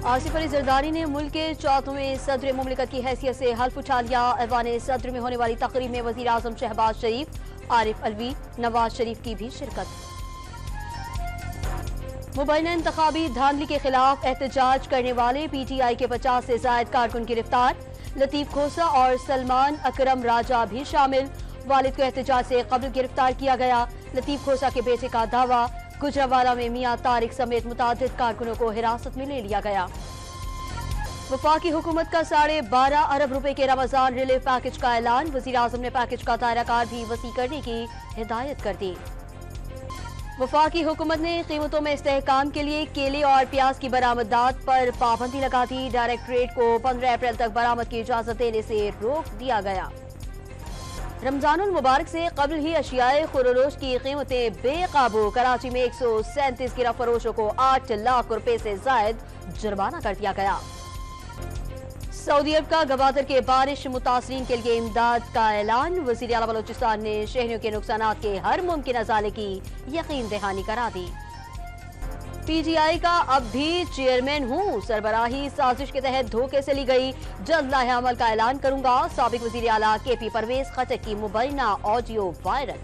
आसिफ अली जरदारी ने मुल्क के 4वें सदर मुमलिकत की हैसियत से हल्फ उठा लिया। ऐवान सदर में होने वाली तकरीब में वज़ीर आज़म शहबाज शरीफ, आरिफ अलवी, नवाज शरीफ की भी शिरकत। मुबैना इंतखाबी धांधली के खिलाफ एहतजाज करने वाले PTI के 50 से ज़ायद कारकुन गिरफ्तार। लतीफ खोसा और सलमान अकरम राजा भी शामिल। वालिद को एहतजाज से कबल गिरफ्तार किया गया। लतीफ खोसा के बेटे का दावा, गुजरावाला में मियां तारिक समेत मुतादिद कारकुनों को हिरासत में ले लिया गया। वफाकी हुकूमत का 12.5 अरब रुपए के रमजान रिलीफ पैकेज का ऐलान। वज़ीर आज़म ने पैकेज का दायराकार भी वसी करने की हिदायत कर दी। वफाकी हुकूमत ने कीमतों में इस्तेहकाम के लिए केले और प्याज की बरामदात पर पाबंदी लगा दी। डायरेक्टरेट को 15 अप्रैल तक बरामद की इजाजत देने से रोक दिया गया। रमजानुल मुबारक से कबल ही अशियाए खुरोरोश की कीमतें बेकाबू। कराची में 137 गिरफ्त फरोशों को 8 लाख रुपए से जायद जुर्माना कर दिया गया। सऊदी अरब का गवादर के बारिश मुतासरीन के लिए इमदाद का ऐलान। वज़ीर आला बलोचिस्तान ने शहरियों के नुकसानात के हर मुमकिन अजाले की यकीन दहानी करा दी। PTI का अब भी चेयरमैन हूँ, सरबराही साजिश के तहत धोखे से ली गई, जल्द लाहे अमल का ऐलान करूंगा। साबिक वज़ीर आला KP परवेज खटक की मुबैना ऑडियो वायरल।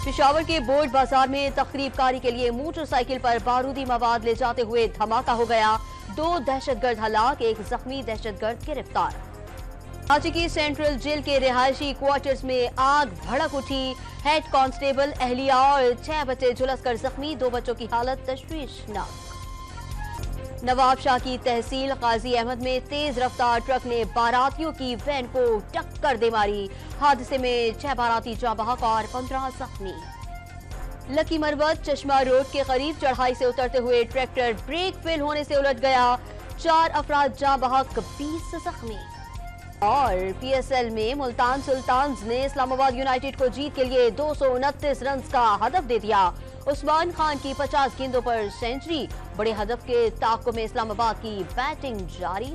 पेशावर के बोर्ड बाजार में तकरीब कारी के लिए मोटरसाइकिल पर बारूदी मवाद ले जाते हुए धमाका हो गया। 2 दहशतगर्द हलाक, 1 जख्मी दहशतगर्द गिरफ्तार। कराची की सेंट्रल जेल के रिहायशी क्वार्टर्स में आग भड़क उठी। हेड कांस्टेबल, अहलिया और 6 बच्चे झुलस कर जख्मी, 2 बच्चों की हालत तशवीशनाक। नवाब शाह की तहसील काजी अहमद में तेज रफ्तार ट्रक ने बारातियों की वैन को टक्कर दे मारी। हादसे में 6 बाराती जाँ बहक और 15 जख्मी। लकी मरवत चश्मा रोड के करीब चढ़ाई से उतरते हुए ट्रैक्टर ब्रेक फेल होने से उलट गया। 4 अफराद जाँ बहक, 20 जख्मी। और PSL में मुल्तान सुल्तान्स ने इस्लामाबाद यूनाइटेड को जीत के लिए 229 रन का हदफ दे दिया। उस्मान खान की 50 गेंदों पर सेंचुरी। बड़े हदफ के ताक़ुब में इस्लामाबाद की बैटिंग जारी।